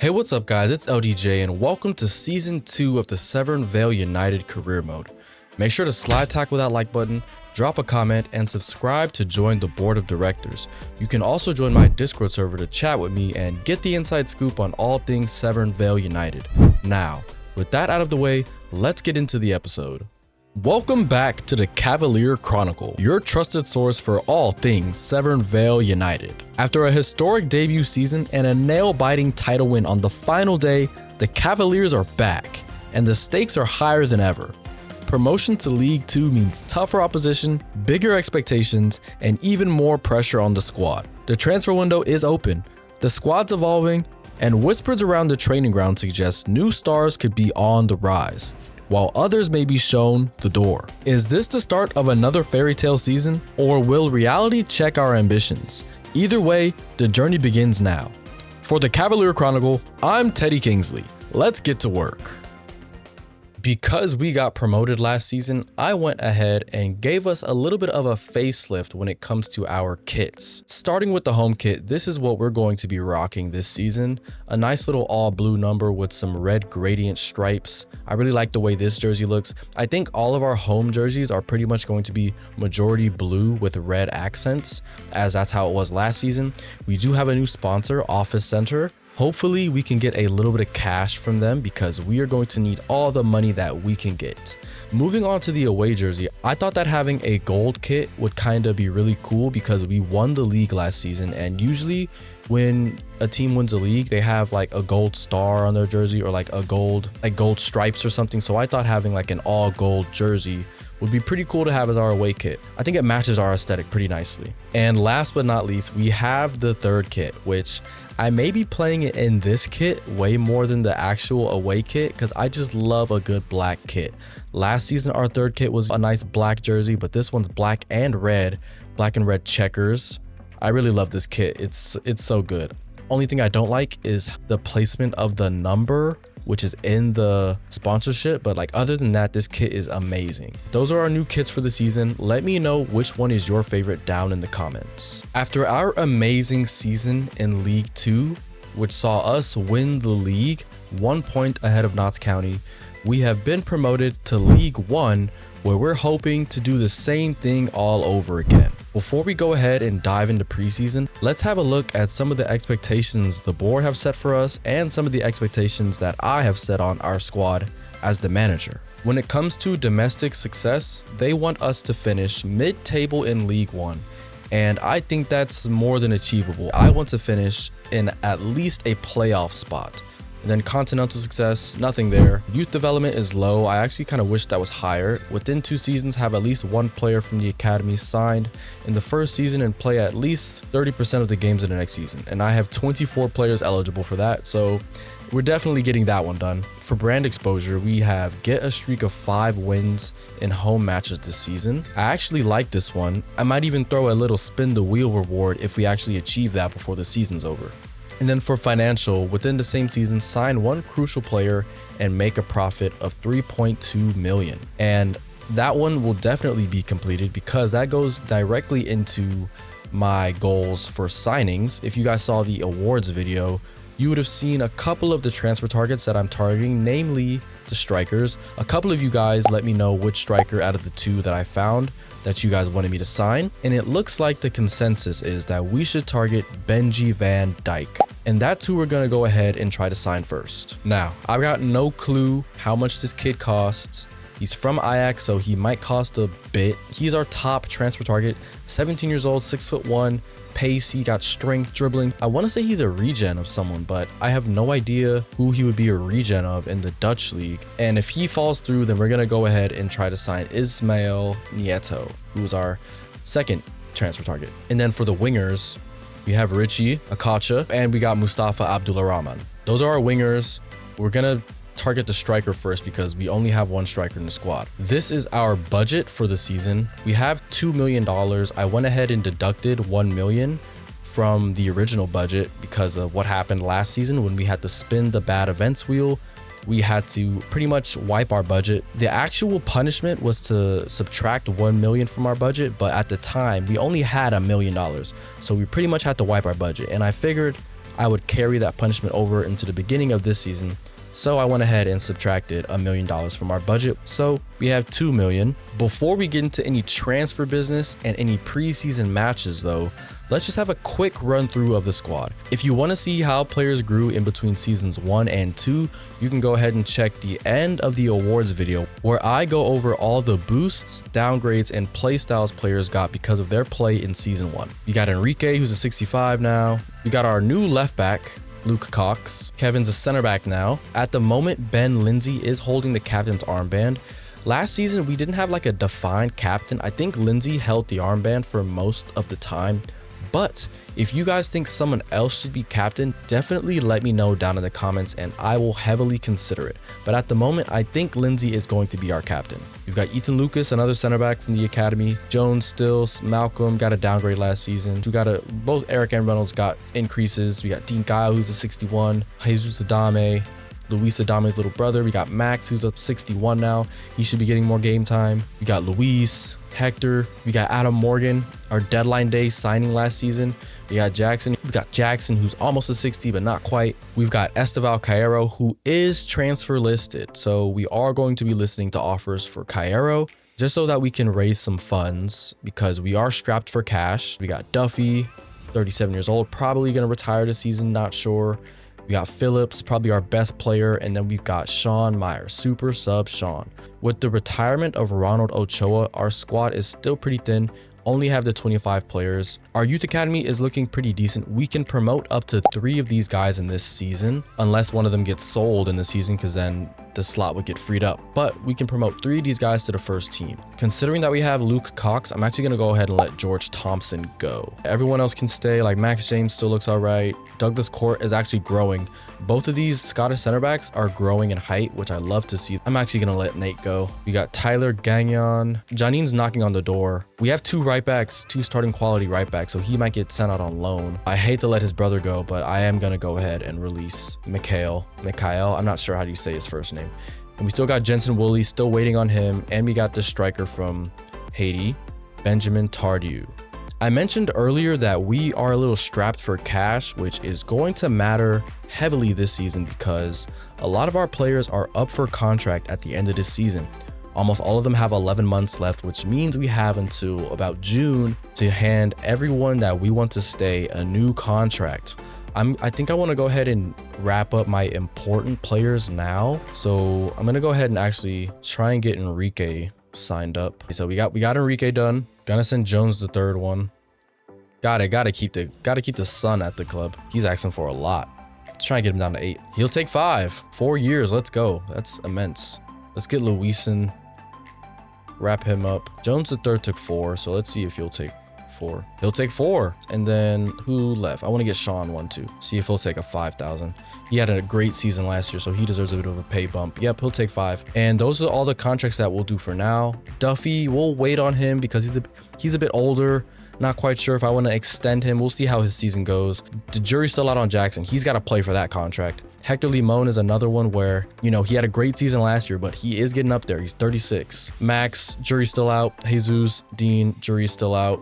Hey, what's up guys, it's LDJ and welcome to Season 2 of the Severn Vale United Career Mode. Make sure to slide tackle that like button, drop a comment, and subscribe to join the board of directors. You can also join my Discord server to chat with me and get the inside scoop on all things Severn Vale United. Now, with that out of the way, let's get into the episode. Welcome back to the Cavalier Chronicle, your trusted source for all things Severn Vale United. After a historic debut season and a nail-biting title win on the final day, the Cavaliers are back, and the stakes are higher than ever. Promotion to League 2 means tougher opposition, bigger expectations, and even more pressure on the squad. The transfer window is open, the squad's evolving, and whispers around the training ground suggest new stars could be on the rise, while others may be shown the door. Is this the start of another fairy tale season, or will reality check our ambitions? Either way, the journey begins now. For the Cavalier Chronicle, I'm Teddy Kingsley. Let's get to work. Because we got promoted last season, I went ahead and gave us a little bit of a facelift when it comes to our kits. Starting with the home kit, this is what we're going to be rocking this season. A nice little all blue number with some red gradient stripes. I really like the way this jersey looks. I think all of our home jerseys are pretty much going to be majority blue with red accents, as that's how it was last season. We do have a new sponsor, Office Center. Hopefully we can get a little bit of cash from them because we are going to need all the money that we can get. Moving on to the away jersey, I thought that having a gold kit would kind of be really cool because we won the league last season, and usually when a team wins a league, they have like a gold star on their jersey or like gold stripes or something. So I thought having like an all gold jersey would be pretty cool to have as our away kit. I think it matches our aesthetic pretty nicely. And last but not least, we have the third kit, which I may be playing it in this kit way more than the actual away kit because I just love a good black kit. Last season, our third kit was a nice black jersey, but this one's black and red checkers. I really love this kit. It's so good. Only thing I don't like is the placement of the number, which is in the sponsorship, but like other than that, this kit is amazing. Those are our new kits for the season. Let me know which one is your favorite down in the comments. After our amazing season in League 2, which saw us win the league 1 point ahead of Notts County, we have been promoted to League 1, where we're hoping to do the same thing all over again. Before we go ahead and dive into preseason, let's have a look at some of the expectations the board have set for us and some of the expectations that I have set on our squad as the manager. When it comes to domestic success, they want us to finish mid-table in League 1, and I think that's more than achievable. I want to finish in at least a playoff spot. And then continental success, nothing there. Youth development is low. I actually kind of wish that was higher. Within 2 seasons, have at least 1 player from the academy signed in the first season and play at least 30% of the games in the next season. And I have 24 players eligible for that, so we're definitely getting that one done. For brand exposure, we have get a streak of 5 wins in home matches this season. I actually like this one. I might even throw a little spin the wheel reward if we actually achieve that before the season's over. And then for financial, within the same season, sign 1 crucial player and make a profit of 3.2 million. And that one will definitely be completed because that goes directly into my goals for signings. If you guys saw the awards video, you would have seen a couple of the transfer targets that I'm targeting, namely the strikers. A couple of you guys let me know which striker out of the 2 that I found that you guys wanted me to sign, and it looks like the consensus is that we should target Benji Van Dijk, and that's who we're gonna go ahead and try to sign first. Now, I've got no clue how much this kid costs. He's from Ajax, so he might cost a bit. He's our top transfer target, 17 years old, 6'1", pacey, got strength, dribbling. I want to say he's a regen of someone, but I have no idea who he would be a regen of in the Dutch league. And if he falls through, then we're going to go ahead and try to sign Ismail Nieto, who is our second transfer target. And then for the wingers, we have Richie Akacha, and we got Mustafa Abdullah Rahman. Those are our wingers. We're going to target the striker first because we only have 1 striker in the squad. This is our budget for the season. We have $2 million. I went ahead and deducted 1 million from the original budget because of what happened last season when we had to spin the bad events wheel. We had to pretty much wipe our budget. The actual punishment was to subtract 1 million from our budget, but at the time we only had $1 million. So we pretty much had to wipe our budget. And I figured I would carry that punishment over into the beginning of this season. So I went ahead and subtracted $1 million from our budget. So we have $2 million. Before we get into any transfer business and any preseason matches though, let's just have a quick run through of the squad. If you want to see how players grew in between seasons 1 and 2, you can go ahead and check the end of the awards video where I go over all the boosts, downgrades, and playstyles players got because of their play in season 1. We got Enrique, who's a 65 now. We got our new left back, Luke Cox. Kevin's a center back now. At the moment, Ben Lindsay is holding the captain's armband. Last season, we didn't have like a defined captain. I think Lindsay held the armband for most of the time. But if you guys think someone else should be captain, definitely let me know down in the comments and I will heavily consider it. But at the moment, I think Lindsay is going to be our captain. We've got Ethan Lucas, another center back from the academy. Jones still, Malcolm got a downgrade last season. We got both Eric and Reynolds got increases. We got Dean Kyle, who's a 61, Jesus Adame, Luis Adame's little brother. We got Max, who's up 61 now. He should be getting more game time. We got Luis, Hector. We got Adam Morgan, our deadline day signing last season. We got Jackson. We got Jackson, who's almost a 60, but not quite. We've got Esteval Cairo, who is transfer listed. So we are going to be listening to offers for Cairo just so that we can raise some funds because we are strapped for cash. We got Duffy, 37 years old, probably going to retire this season, not sure. We got Phillips, probably our best player, and then we've got Sean Meyer, super sub Sean. With the retirement of Ronald Ochoa, our squad is still pretty thin, only have the 25 players. Our youth academy is looking pretty decent. We can promote up to 3 of these guys in this season, unless one of them gets sold in the season, because then the slot would get freed up. But we can promote 3 of these guys to the first team. Considering that we have Luke Cox, I'm actually going to go ahead and let George Thompson go. Everyone else can stay, like Max James still looks all right. Douglas Court is actually growing. Both of these Scottish center backs are growing in height, which I love to see. I'm actually going to let Nate go. We got Tyler Gagnon. Janine's knocking on the door. We have 2 right backs, 2 starting quality right backs, so he might get sent out on loan. I hate to let his brother go, but I am going to go ahead and release Mikhail. I'm not sure how do you say his first name. And we still got Jensen Woolley, still waiting on him. And we got the striker from Haiti, Benjamin Tardieu. I mentioned earlier that we are a little strapped for cash, which is going to matter heavily this season because a lot of our players are up for contract at the end of this season. Almost all of them have 11 months left, which means we have until about June to hand everyone that we want to stay a new contract. I think I want to go ahead and wrap up my important players now. So I'm going to go ahead and actually try and get Enrique signed up. So we got Enrique done. Gonna send Jones the 3rd one. Gotta keep the son at the club. He's asking for a lot. Let's try and get him down to 8. He'll take 5. 4 years. Let's go. That's immense. Let's get Luisin. Wrap him up. Jones the 3rd took 4. So let's see if he'll take 4. He'll take 4. And then who left? I want to get Sean 1 too. See if he'll take a 5,000. He had a great season last year, so he deserves a bit of a pay bump. Yep, he'll take 5. And those are all the contracts that we'll do for now. Duffy, we'll wait on him because he's a bit older. Not quite sure if I want to extend him. We'll see how his season goes. The jury's still out on Jackson. He's got to play for that contract. Hector Limon is another one where, you know, he had a great season last year, but he is getting up there. He's 36. Max, jury's still out. Jesus, Dean, jury's still out.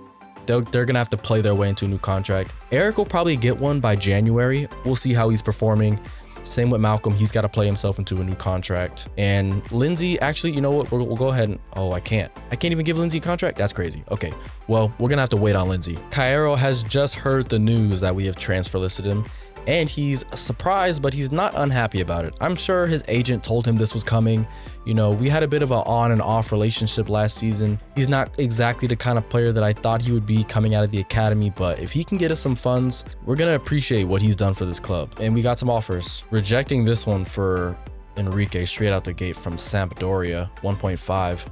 They're going to have to play their way into a new contract. Eric will probably get one by January. We'll see how he's performing. Same with Malcolm. He's got to play himself into a new contract. And Lindsay, actually, you know what? We'll go ahead and... Oh, I can't even give Lindsay a contract? That's crazy. Okay. Well, we're going to have to wait on Lindsay. Cairo has just heard the news that we have transfer listed him. And he's surprised, but he's not unhappy about it. I'm sure his agent told him this was coming. You know, we had a bit of an on and off relationship last season. He's not exactly the kind of player that I thought he would be coming out of the academy, but if he can get us some funds, we're going to appreciate what he's done for this club. And we got some offers. Rejecting this one for Enrique straight out the gate from Sampdoria, 1.5.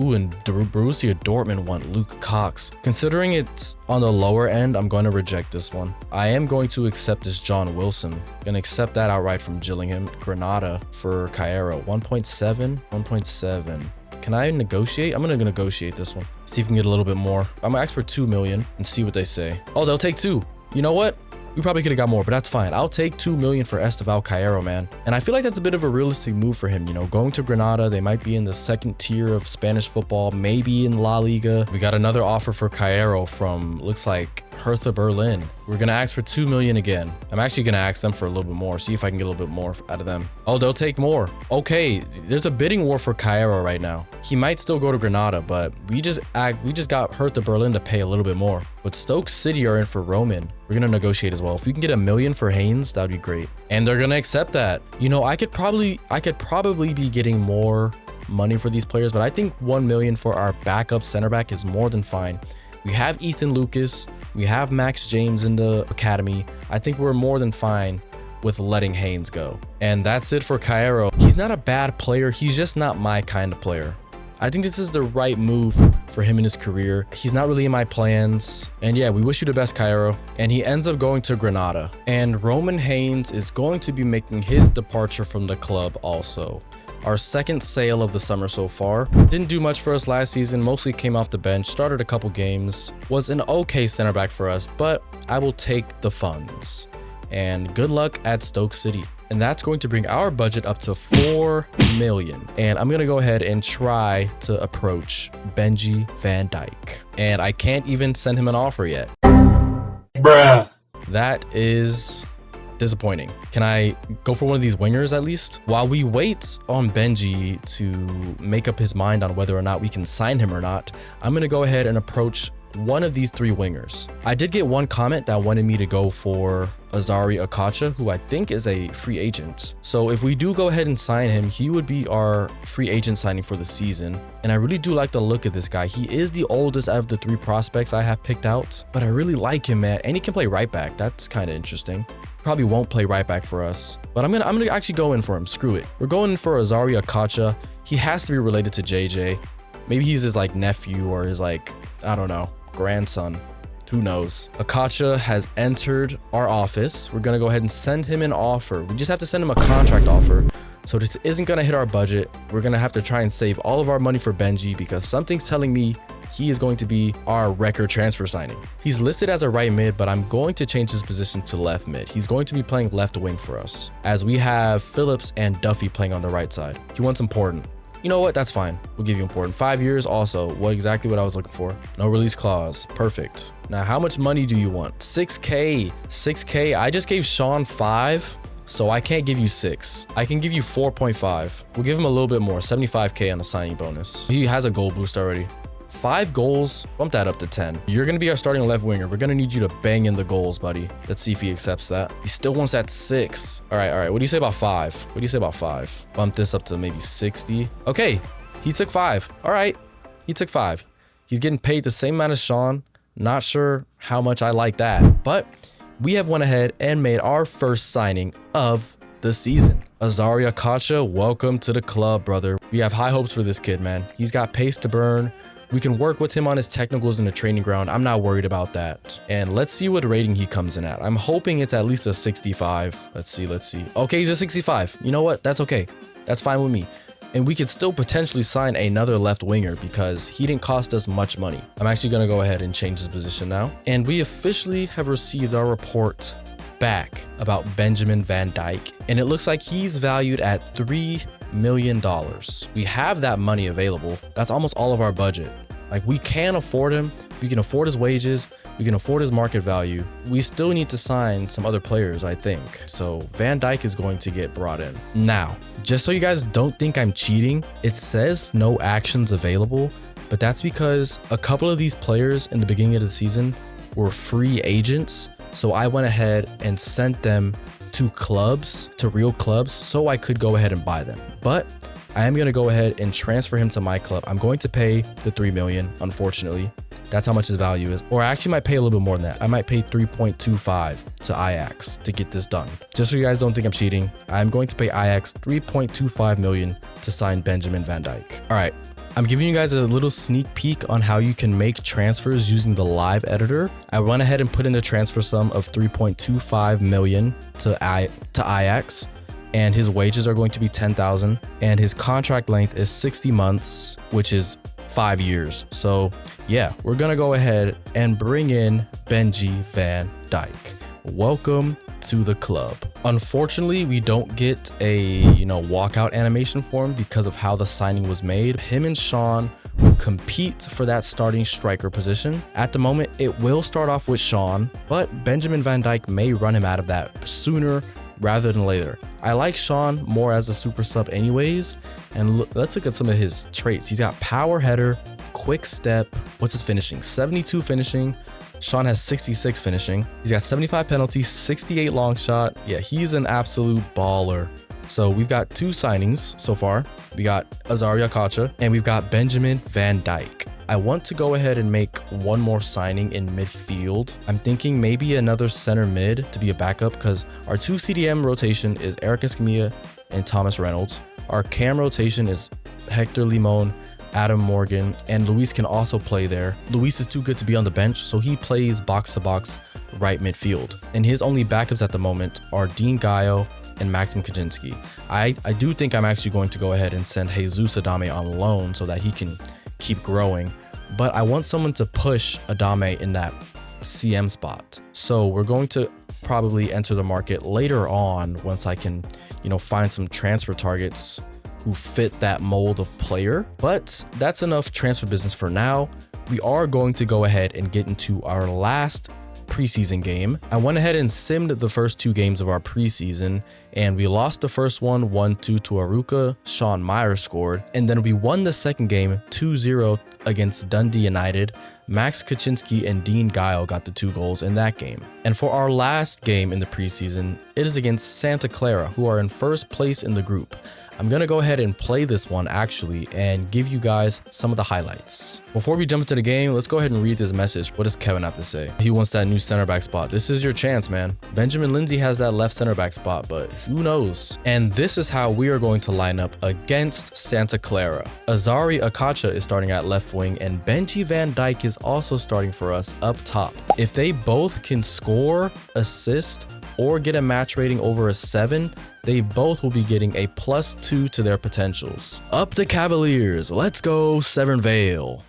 Ooh, and Borussia Dortmund want Luke Cox. Considering it's on the lower end, I'm going to reject this one. I am going to accept this John Wilson. Gonna accept that outright from Gillingham. Granada for Cairo, 1.7, 1.7. Can I negotiate? I'm gonna negotiate this one. See if we can get a little bit more. I'm gonna ask for 2 million and see what they say. Oh, they'll take 2. You know what? We probably could have got more, but that's fine. I'll take 2 million for Esteval Cairo, man. And I feel like that's a bit of a realistic move for him. You know, going to Granada, they might be in the 2nd tier of Spanish football, maybe in La Liga. We got another offer for Cairo from, looks like Hertha Berlin. We're gonna ask for 2 million again. I'm actually gonna ask them for a little bit more, see if I can get a little bit more out of them. Oh, they'll take more. Okay, there's a bidding war for Clara right now. He might still go to Granada, but we just got Hertha Berlin to pay a little bit more. But Stoke City are in for Roman. We're gonna negotiate as well. If we can get 1 million for Haynes, that'd be great. And they're gonna accept that. You know, I could probably be getting more money for these players, but I think 1 million for our backup center back is more than fine. We have Ethan Lucas, we have Max James in the academy. I think we're more than fine with letting Haynes go. And that's it for Cairo. He's not a bad player, he's just not my kind of player. I think this is the right move for him in his career. He's not really in my plans. And yeah, we wish you the best, Cairo. And he ends up going to Granada. And Roman Haynes is going to be making his departure from the club also. Our second sale of the summer so far. Didn't do much for us last season, mostly came off the bench, started a couple games, was an okay center back for us, but I will take the funds. And good luck at Stoke City. And that's going to bring our budget up to 4 million. And I'm gonna go ahead and try to approach Benji Van Dijk. And I can't even send him an offer yet. Bruh. That is disappointing. Can I go for one of these wingers at least? While we wait on Benji to make up his mind on whether or not we can sign him or not, I'm gonna go ahead and approach one of these 3 wingers. I did get one comment that wanted me to go for Azari Akacha, who I think is a free agent. So if we do go ahead and sign him, he would be our free agent signing for the season. And I really do like the look of this guy. He is the oldest out of the 3 prospects I have picked out, but I really like him, man. And he can play right back. That's kind of interesting. Probably won't play right back for us, but I'm gonna actually go in for him. Screw it. We're going in for Azari Akacha. He has to be related to JJ. Maybe he's his like nephew or his like, I don't know, grandson. Who knows? Akacha has entered our office. We're gonna go ahead and send him an offer. We just have to send him a contract offer. So this isn't gonna hit our budget. We're gonna have to try and save all of our money for Benji because something's telling me he is going to be our record transfer signing. He's listed as a right mid, but I'm going to change his position to left mid. He's going to be playing left wing for us, as we have Phillips and Duffy playing on the right side. He wants important. You know what? That's fine. We'll give you important. 5 years also. Exactly what I was looking for. No release clause. Perfect. Now, how much money do you want? 6K. 6K. I just gave Sean 5. So I can't give you 6. I can give you 4.5. We'll give him a little bit more, 75K on a signing bonus. He has a goal boost already. 5 goals, bump that up to 10. You're gonna be our starting left winger. We're gonna need you to bang in the goals, buddy. Let's see if he accepts that. He still wants that 6. All right. What do you say about 5? What do you say about 5? Bump this up to maybe 60. Okay, he took 5. All right, he took 5. He's getting paid the same amount as Sean. Not sure how much I like that, but we have went ahead and made our first signing of the season. Azari Akacha, welcome to the club, brother. We have high hopes for this kid, man. He's got pace to burn. We can work with him on his technicals in the training ground. I'm not worried about that. And let's see what rating he comes in at. I'm hoping it's at least a 65. Let's see. Okay, he's a 65. You know what? That's okay. That's fine with me. And we could still potentially sign another left winger because he didn't cost us much money. I'm actually going to go ahead and change his position now. And we officially have received our report back about Benjamin Van Dijk. And it looks like he's valued at $3 million. We have that money available. That's almost all of our budget. Like, we can afford him. We can afford his wages. We can afford his market value. We still need to sign some other players, I think. So Van Dijk is going to get brought in. Now, just so you guys don't think I'm cheating, it says no actions available, but that's because a couple of these players in the beginning of the season were free agents. So I went ahead and sent them to clubs, to real clubs, so I could go ahead and buy them. But I am going to go ahead and transfer him to my club. I'm going to pay the 3 million, unfortunately. That's how much his value is. Or I actually might pay a little bit more than that. I might pay 3.25 to Ajax to get this done. Just so you guys don't think I'm cheating, I'm going to pay Ajax 3.25 million to sign Benjamin Van Dijk. All right. I'm giving you guys a little sneak peek on how you can make transfers using the live editor. I went ahead and put in the transfer sum of 3.25 million to Ajax, and his wages are going to be 10,000, and his contract length is 60 months, which is 5 years. So yeah, we're gonna go ahead and bring in Benji Van Dijk. Welcome to the club. Unfortunately, we don't get a walkout animation for him because of how the signing was made. Him and Sean will compete for that starting striker position. At the moment, it will start off with Sean, but Benjamin Van Dijk may run him out of that sooner rather than later. I like Sean more as a super sub anyways, and let's look at some of his traits. He's got power header, quick step. What's his finishing? 72 finishing. Sean has 66 finishing. He's got 75 penalties, 68 long shot. Yeah, he's an absolute baller. So we've got 2 signings so far. We got Azaria Kacha and we've got Benjamin Van Dijk. I want to go ahead and make one more signing in midfield. I'm thinking maybe another center mid to be a backup because our 2 CDM rotation is Eric Escamilla and Thomas Reynolds. Our cam rotation is Hector Limon, Adam Morgan, and Luis can also play there. Luis is too good to be on the bench, so he plays box-to-box right midfield. And his only backups at the moment are Dean Gaio and Maxim Kaczynski. I do think I'm actually going to go ahead and send Jesus Adame on loan so that he can keep growing. But I want someone to push Adame in that CM spot. So we're going to probably enter the market later on once I can, find some transfer targets who fit that mold of player. But that's enough transfer business for now. We are going to go ahead and get into our last preseason game. I went ahead and simmed the first 2 games of our preseason, and we lost the first one 1-2 to Aruka. Sean Meyer scored, and then we won the second game 2-0 against Dundee United. Max Kaczynski and Dean Gaio got the 2 goals in that game. And for our last game in the preseason, it is against Santa Clara, who are in first place in the group. I'm gonna go ahead and play this one actually and give you guys some of the highlights. Before we jump into the game, let's go ahead and read this message. What does Kevin have to say? He wants that new center back spot. This is your chance, man. Benjamin Lindsay has that left center back spot, but who knows? And this is how we are going to line up against Santa Clara. Azari Akacha is starting at left wing and Benji Van Dijk is also starting for us up top. If they both can score, assist, or get a match rating over a 7, they both will be getting a +2 to their potentials. Up the Cavaliers, let's go Severn Vale.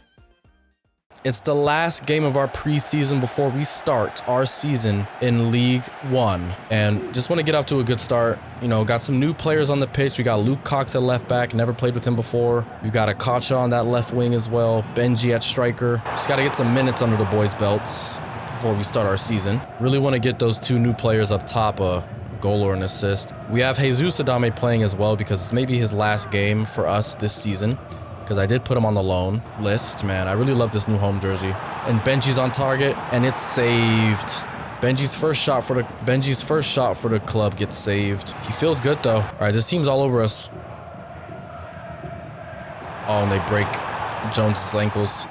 It's the last game of our preseason before we start our season in League 1. And just want to get off to a good start. Got some new players on the pitch. We got Luke Cox at left back, never played with him before. We got Akacha on that left wing as well. Benji at striker. Just got to get some minutes under the boys' belts before we start our season. Really want to get those 2 new players up top, a goal or an assist. We have Jesus Adame playing as well because it's maybe his last game for us this season because I did put him on the loan list. Man, I really love this new home jersey. And Benji's on target and it's saved. Benji's first shot for the club gets saved. He feels good though. All right, this team's all over us. Oh, and they break Jones's ankles.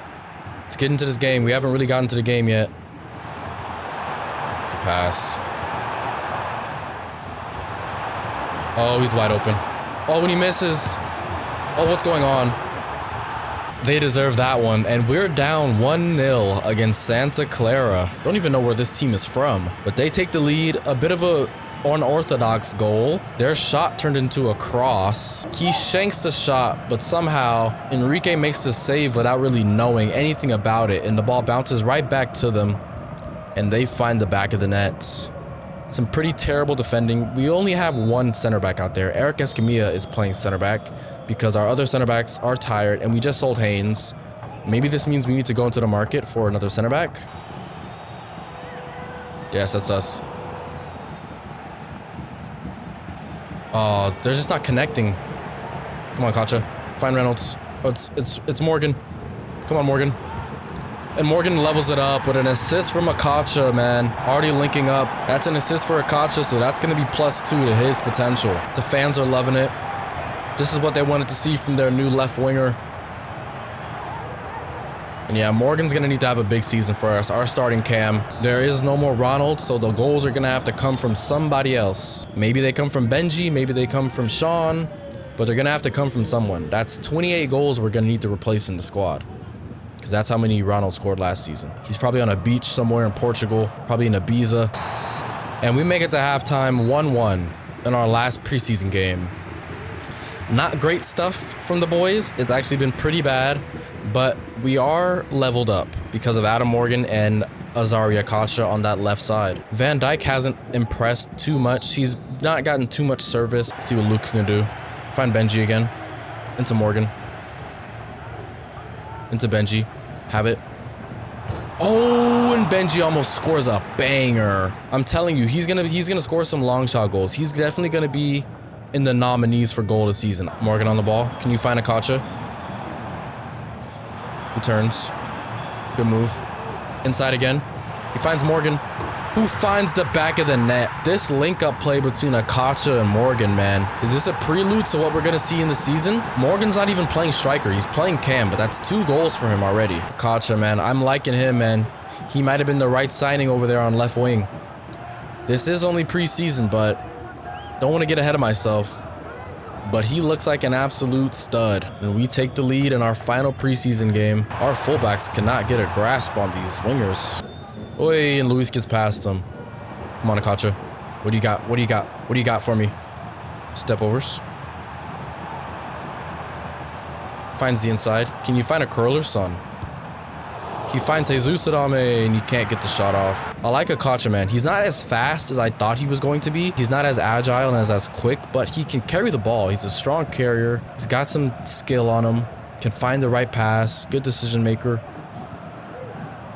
Let's get into this game. We haven't really gotten to the game yet. Good pass. Oh, he's wide open. Oh, when he misses. Oh, what's going on? They deserve that one. And we're down 1-0 against Santa Clara. Don't even know where this team is from. But they take the lead. A bit of a unorthodox goal. Their shot turned into a cross. He shanks the shot, but somehow Enrique makes the save without really knowing anything about it. And the ball bounces right back to them. And they find the back of the net. Some pretty terrible defending. We only have 1 center back out there. Eric Escamilla is playing center back because our other center backs are tired and we just sold Haynes. Maybe this means we need to go into the market for another center back. Yes, that's us. Oh, they're just not connecting. Come on, Kacha. Find Reynolds. Oh, it's Morgan. Come on, Morgan. And Morgan levels it up with an assist from Akacha, man. Already linking up. That's an assist for Akacha, so that's going to be +2 to his potential. The fans are loving it. This is what they wanted to see from their new left winger. And yeah, Morgan's going to need to have a big season for us, our starting cam. There is no more Ronald, so the goals are going to have to come from somebody else. Maybe they come from Benji, maybe they come from Sean, but they're going to have to come from someone. That's 28 goals we're going to need to replace in the squad. Because that's how many Ronald scored last season. He's probably on a beach somewhere in Portugal, probably in Ibiza. And we make it to halftime 1-1 in our last preseason game. Not great stuff from the boys. It's actually been pretty bad, but we are leveled up because of Adam Morgan and Azaria Kacha on that left side. Van Dijk hasn't impressed too much. He's not gotten too much service. Let's see what Luke can do. Find Benji again. Into Morgan. Into Benji. Have it. Oh, and Benji almost scores a banger. I'm telling you, he's gonna score some long shot goals. He's definitely gonna be in the nominees for goal of the season. Morgan on the ball. Can you find Akacha? Returns. Good move. Inside again. He finds Morgan, who finds the back of the net. This link-up play between Akacha and Morgan, man. Is this a prelude to what we're gonna see in the season? Morgan's not even playing striker. He's playing cam, but that's 2 goals for him already. Akacha, man. I'm liking him, man. He might have been the right signing over there on left wing. This is only preseason, but don't want to get ahead of myself. But he looks like an absolute stud. And we take the lead in our final preseason game. Our fullbacks cannot get a grasp on these wingers. Oi, and Luis gets past him. Come on, Akacha. What do you got? What do you got? What do you got for me? Step overs. Finds the inside. Can you find a curler, son? He finds Jesus Adame and you can't get the shot off. I like Akacha, man. He's not as fast as I thought he was going to be. He's not as agile and as quick, but he can carry the ball. He's a strong carrier. He's got some skill on him. Can find the right pass. Good decision maker.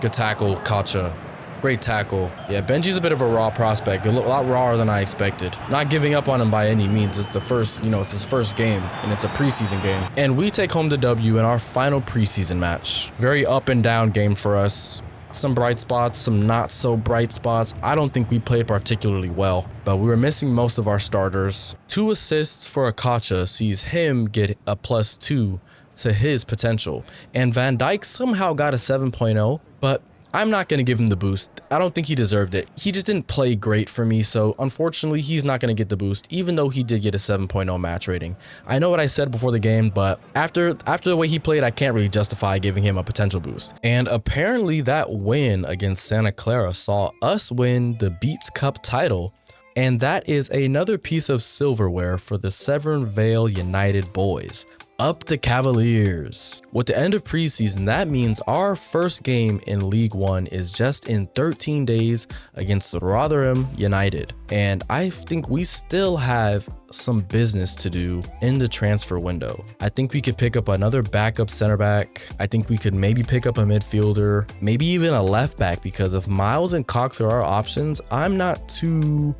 Good tackle, Akacha. Great tackle. Yeah, Benji's a bit of a raw prospect, a lot rawer than I expected. Not giving up on him by any means. It's the first, it's his first game, and it's a preseason game. And we take home the W in our final preseason match. Very up and down game for us. Some bright spots, some not so bright spots. I don't think we played particularly well, but we were missing most of our starters. 2 assists for Akacha sees him get a +2 to his potential. And Van Dijk somehow got a 7.0, but I'm not going to give him the boost. I don't think he deserved it. He just didn't play great for me, so unfortunately, he's not going to get the boost, even though he did get a 7.0 match rating. I know what I said before the game, but after the way he played, I can't really justify giving him a potential boost. And apparently that win against Santa Clara saw us win the Beats Cup title, and that is another piece of silverware for the Severn Vale United boys. Up the Cavaliers. With the end of preseason, that means our first game in League One is just in 13 days against Rotherham United. And I think we still have some business to do in the transfer window. I think we could pick up another backup center back. I think we could maybe pick up a midfielder, maybe even a left back, because if Miles and Cox are our options, I'm not too,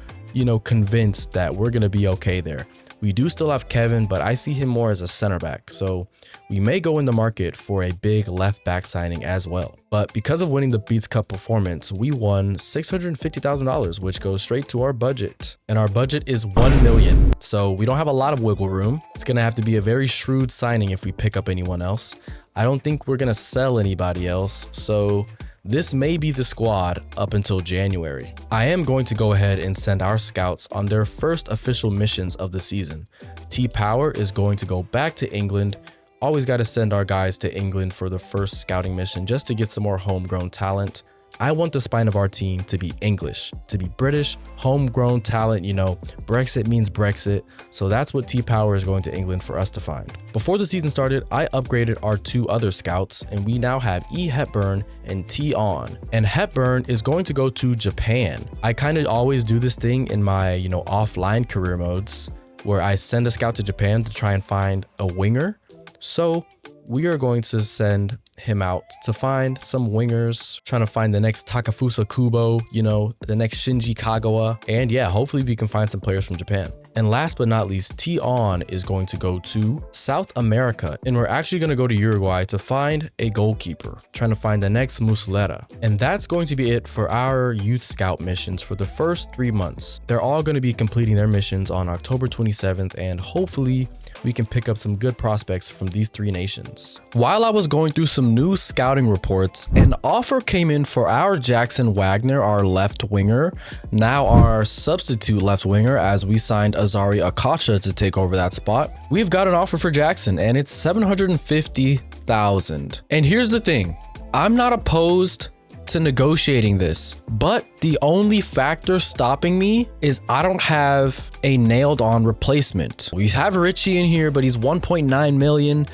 convinced that we're going to be okay there. We do still have Kevin, but I see him more as a center back, so we may go in the market for a big left back signing as well. But because of winning the Beats Cup performance, we won $650,000, which goes straight to our budget. And our budget is $1 million, so we don't have a lot of wiggle room. It's going to have to be a very shrewd signing if we pick up anyone else. I don't think we're going to sell anybody else, so this may be the squad up until January. I am going to go ahead and send our scouts on their first official missions of the season. T-Power is going to go back to England. Always got to send our guys to England for the first scouting mission just to get some more homegrown talent. I want the spine of our team to be English, to be British, homegrown talent. Brexit means Brexit. So that's what T-Power is going to England for us to find. Before the season started, I upgraded our 2 other scouts, and we now have E. Hepburn and T. On. And Hepburn is going to go to Japan. I kind of always do this thing in my, offline career modes, where I send a scout to Japan to try and find a winger. So we are going to send him out to find some wingers, trying to find the next Takafusa Kubo, the next Shinji Kagawa. And yeah, hopefully we can find some players from Japan. And last but not least, T-On is going to go to South America. And we're actually going to go to Uruguay to find a goalkeeper, trying to find the next Muslera. And that's going to be it for our youth scout missions for the first 3 months. They're all going to be completing their missions on October 27th, and hopefully we can pick up some good prospects from these 3 nations. While I was going through some new scouting reports, an offer came in for our Jackson Wagner, our left winger, now our substitute left winger, as we signed Azari Akacha to take over that spot. We've got an offer for Jackson, and it's $750,000. And here's the thing, I'm not opposed to negotiating this, but the only factor stopping me is I don't have a nailed on replacement. We have Richie in here, but he's 1.9 million.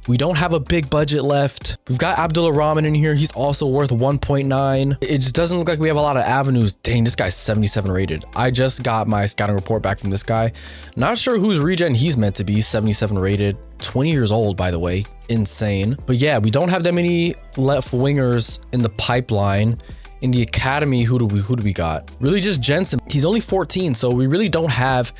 We don't have a big budget left. We've got Abdullah Rahman in here. He's also worth 1.9. It just doesn't look like we have a lot of avenues. Dang, this guy's 77 rated. I just got my scouting report back from this guy. Not sure whose regen he's meant to be. 77 rated, 20 years old, by the way. Insane. But yeah, we don't have that many left wingers in the pipeline. In the academy, who do we got? Really just Jensen. He's only 14, so we really don't have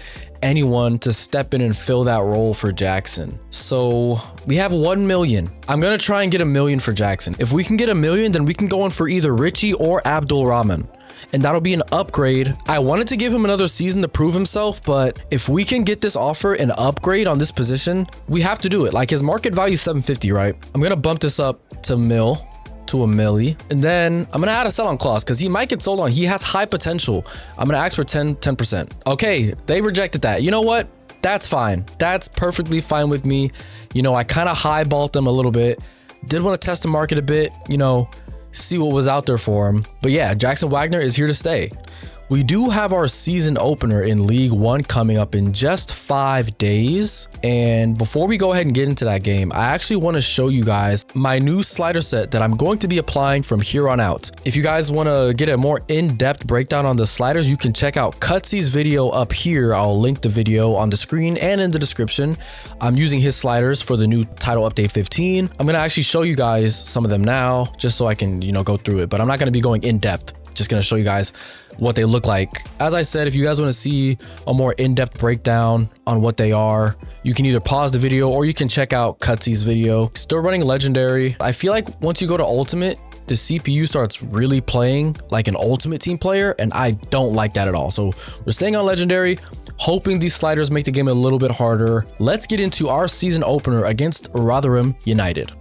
anyone to step in and fill that role for Jackson. So we have 1 million. I'm gonna try and get 1 million for Jackson. If we can get 1 million, then we can go in for either Richie or Abdul Rahman, and that'll be an upgrade. I wanted to give him another season to prove himself, but if we can get this offer an upgrade on this position, we have to do it. Like, his market value is 750, right? I'm gonna bump this up to a milli, and then I'm gonna add a sell-on clause because he might get sold on. He has high potential. I'm gonna ask for 10%. Okay, they rejected that. You know what? That's fine. That's perfectly fine with me. You know, I kind of highballed them a little bit. Did want to test the market a bit, you know, see what was out there for him. But yeah, Jackson Wagner is here to stay. We do have our season opener in League One coming up in just 5 days. And before we go ahead and get into that game, I actually want to show you guys my new slider set that I'm going to be applying from here on out. If you guys want to get a more in-depth breakdown on the sliders, you can check out Cutsy's video up here. I'll link the video on the screen and in the description. I'm using his sliders for the new title update 15. I'm going to actually show you guys some of them now, just so I can, you know, go through it, but I'm not going to be going in depth. Just going to show you guys what they look like. As I said, if you guys want to see a more in-depth breakdown on what they are, you can either pause the video or you can check out Cutsy's video. Still running legendary. I feel like once you go to ultimate, the CPU starts really playing like an ultimate team player, and I don't like that at all. So we're staying on legendary, hoping these sliders make the game a little bit harder. Let's get into our season opener against Rotherham United.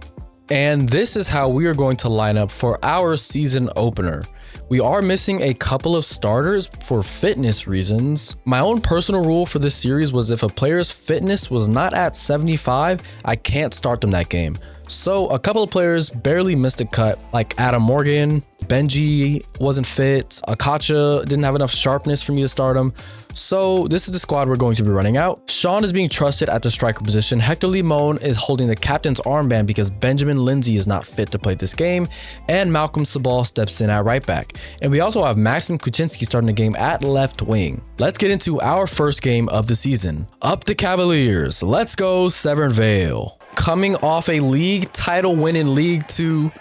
And this is how we are going to line up for our season opener. We are missing a couple of starters for fitness reasons. My own personal rule for this series was if a player's fitness was not at 75, I can't start them that game. So a couple of players barely missed a cut, like Adam Morgan, Benji wasn't fit, Akacha didn't have enough sharpness for me to start him. So this is the squad we're going to be running out. Sean is being trusted at the striker position. Hector Limon is holding the captain's armband because Benjamin Lindsay is not fit to play this game. And Malcolm Sabal steps in at right back. And we also have Maxim Kuczynski starting the game at left wing. Let's get into our first game of the season. Up the Cavaliers. Let's go Severn Vale. Coming off a league title win in League 2.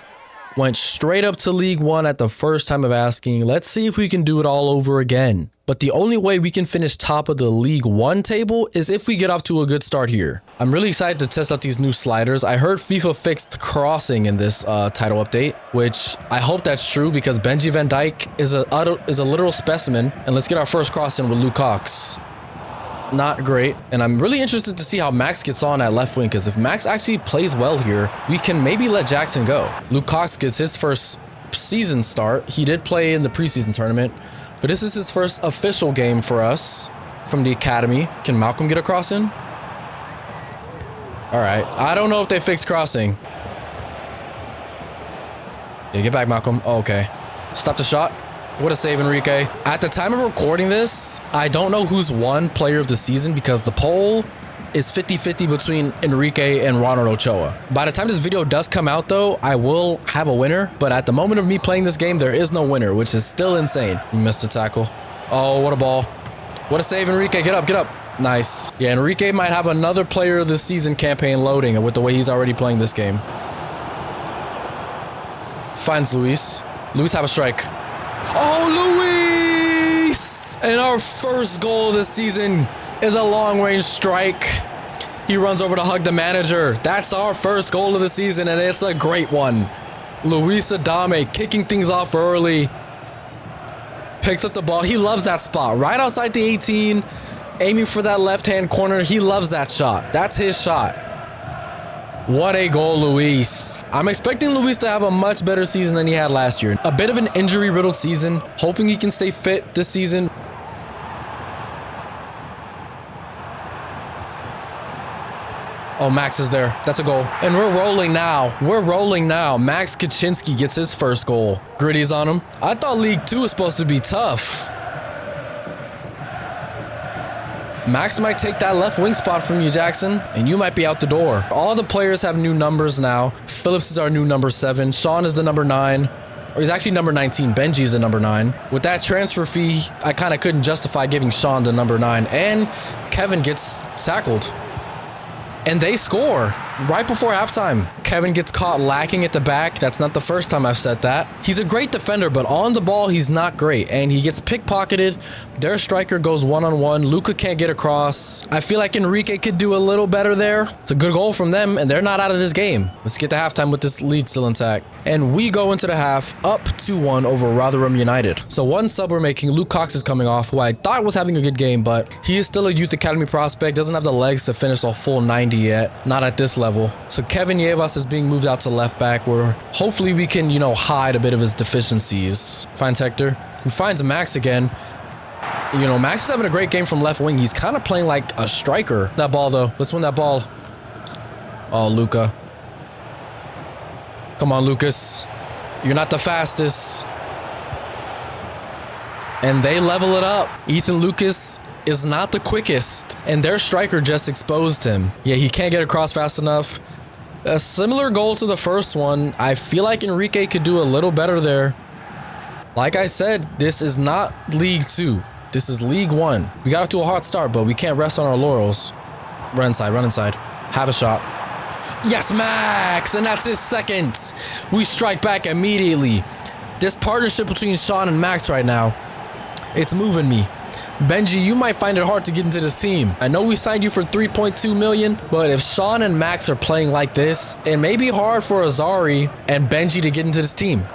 Went straight up to League 1 at the first time of asking. Let's see if we can do it all over again. But the only way we can finish top of the League 1 table is if we get off to a good start here. I'm really excited to test out these new sliders. I heard FIFA fixed crossing in this title update, which I hope that's true because Benji Van Dijk is a literal specimen. And let's get our first cross in with Luke Cox. Not great. And I'm really interested to see how Max gets on at left wing, because if Max actually plays well here, we can maybe let Jackson go. Luke Cox gets his first season start. He did play in the preseason tournament, but this is his first official game for us from the academy. Can Malcolm get a cross in? All right. I don't know if they fixed crossing. Yeah, get back, Malcolm. Oh, okay. Stop the shot. What a save, Enrique. At the time of recording this, I don't know who's won player of the season because the poll is 50-50 between Enrique and Ronald Ochoa. By the time this video does come out though, I will have a winner, but at the moment of me playing this game, there is no winner, which is still insane. You missed a tackle. Oh, what a ball. What a save, Enrique. Get up, get up. Nice. Yeah, Enrique might have another player of the season campaign loading with the way he's already playing this game. Finds Luis. Luis have a strike. Oh, Luis! And our first goal of the season is a long-range strike. He runs over to hug the manager. That's our first goal of the season, and it's a great one. Luis Adame kicking things off early. Picks up the ball. He loves that spot. Right outside the 18, aiming for that left-hand corner. He loves that shot. That's his shot. What a goal, Luis. I'm expecting Luis to have a much better season than he had last year. A bit of an injury-riddled season. Hoping he can stay fit this season. Oh, Max is there. That's a goal. And we're rolling now. We're rolling now. Max Kuczynski gets his first goal. Gritty's on him. I thought League 2 was supposed to be tough. Max might take that left wing spot from you, Jackson, and you might be out the door. All the players have new numbers now. Phillips is our new number 7. Sean is the number 9. Or he's actually number 19. Benji is the number 9. With that transfer fee, I kind of couldn't justify giving Sean the number 9. And Kevin gets tackled. And they score right before halftime. Kevin gets caught lacking at the back. That's not the first time I've said that. He's a great defender, but on the ball, he's not great. And he gets pickpocketed. Their striker goes one-on-one. Luka can't get across. I feel like Enrique could do a little better there. It's a good goal from them, and they're not out of this game. Let's get to halftime with this lead still intact. And we go into the half up 2-1 over Rotherham United. So one sub we're making, Luke Cox is coming off, who I thought was having a good game, but he is still a youth academy prospect. Doesn't have the legs to finish a full 90 yet. Not at this level. So Kevin Yevas is being moved out to left back, where hopefully we can, hide a bit of his deficiencies. Finds Hector, who finds Max again. Max is having a great game from left wing. He's kind of playing like a striker. That ball, though. Let's win that ball. Oh, Luka. Come on, Lucas. You're not the fastest. And they level it up. Ethan Lucas is not the quickest. And their striker just exposed him. Yeah, he can't get across fast enough. A similar goal to the first one. I feel like Enrique could do a little better there. Like I said, this is not League 2. This is League 1. We got off to a hot start, but we can't rest on our laurels. Run inside, run inside. Have a shot. Yes, Max! And that's his second. We strike back immediately. This partnership between Sean and Max right now, it's moving me. Benji, you might find it hard to get into this team. I know we signed you for 3.2 million, but if Sean and Max are playing like this, it may be hard for Azari and Benji to get into this team.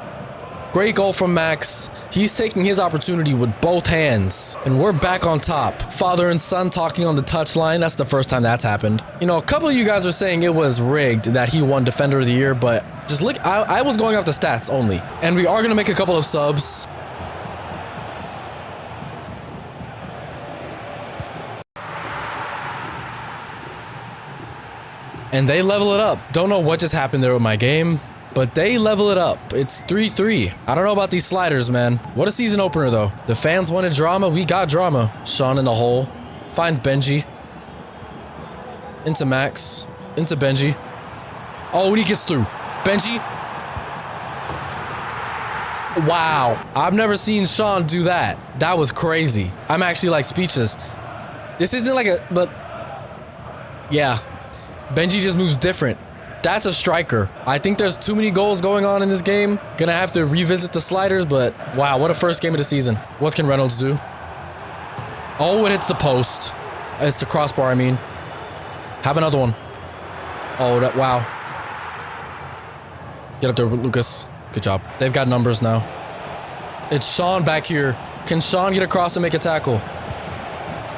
Great goal from Max. He's taking his opportunity with both hands. And we're back on top. Father and son talking on the touchline. That's the first time that's happened. A couple of you guys are saying it was rigged that he won Defender of the Year, but just look, I was going off the stats only. And we are going to make a couple of subs. And they level it up. Don't know what just happened there with my game, but they level it up. It's 3-3. I don't know about these sliders, man. What a season opener, though. The fans wanted drama. We got drama. Sean in the hole. Finds Benji. Into Max. Into Benji. Oh, and he gets through. Benji. Wow. I've never seen Sean do that. That was crazy. I'm actually like speechless. This isn't like but yeah. Benji just moves different. That's a striker. I think there's too many goals going on in this game. Gonna have to revisit the sliders, but wow, what a first game of the season. What can Reynolds do? Oh, it hits the post. It's the crossbar, I mean. Have another one. Oh, wow. Get up there, Lucas. Good job. They've got numbers now. It's Sean back here. Can Sean get across and make a tackle?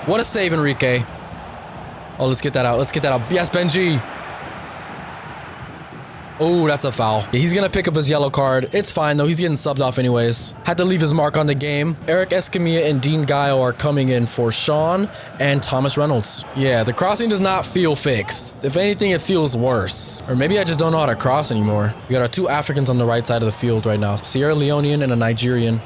What a save, Enrique. Oh, let's get that out. Let's get that out. Yes, Benji. Oh, that's a foul. Yeah, he's gonna pick up his yellow card. It's fine, though. He's getting subbed off anyways. Had to leave his mark on the game. Eric Escamilla and Dean Guile are coming in for Sean and Thomas Reynolds. Yeah, the crossing does not feel fixed. If anything, it feels worse. Or maybe I just don't know how to cross anymore. We got our 2 Africans on the right side of the field right now. Sierra Leonean and a Nigerian.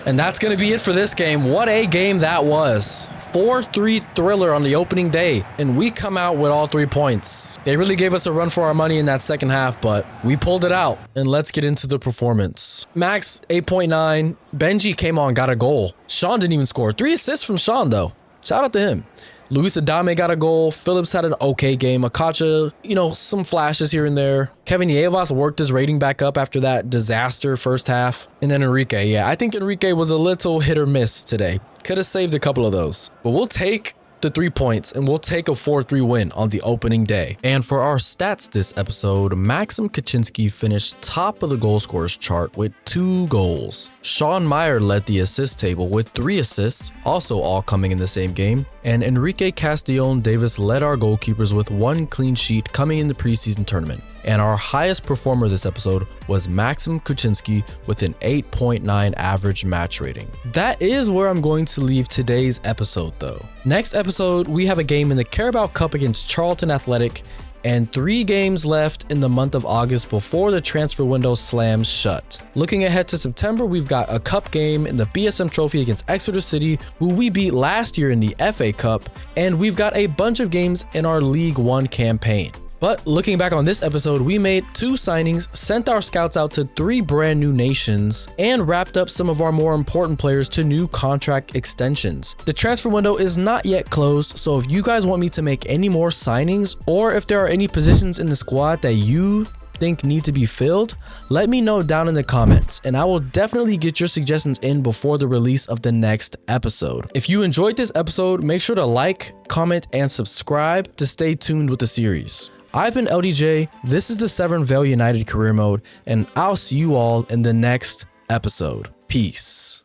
And that's going to be it for this game. What a game that was. 4-3 thriller on the opening day. And we come out with all 3 points. They really gave us a run for our money in that second half, but we pulled it out. And let's get into the performance. Max, 8.9. Benji came on, got a goal. Sean didn't even score. 3 assists from Sean, though. Shout out to him. Luis Adame got a goal. Phillips had an okay game. Akacha, some flashes here and there. Kevin Yevas worked his rating back up after that disaster first half. And then Enrique. Yeah, I think Enrique was a little hit or miss today. Could have saved a couple of those. But we'll take the 3 points and we'll take a 4-3 win on the opening day. And for our stats this episode, Maxim Kaczynski finished top of the goal scorers chart with 2 goals. Sean Meyer led the assist table with 3 assists, also all coming in the same game. And Enrique Castillon Davis led our goalkeepers with 1 clean sheet coming in the preseason tournament. And our highest performer this episode was Maxim Kaczynski with an 8.9 average match rating. That is where I'm going to leave today's episode though. Next episode, we have a game in the Carabao Cup against Charlton Athletic, and 3 games left in the month of August before the transfer window slams shut. Looking ahead to September, we've got a cup game in the BSM Trophy against Exeter City, who we beat last year in the FA Cup, and we've got a bunch of games in our League One campaign. But looking back on this episode, we made 2 signings, sent our scouts out to 3 brand new nations, and wrapped up some of our more important players to new contract extensions. The transfer window is not yet closed, so if you guys want me to make any more signings, or if there are any positions in the squad that you think need to be filled, let me know down in the comments, and I will definitely get your suggestions in before the release of the next episode. If you enjoyed this episode, make sure to like, comment, and subscribe to stay tuned with the series. I've been LDJ, this is the Severn Vale United Career Mode, and I'll see you all in the next episode. Peace.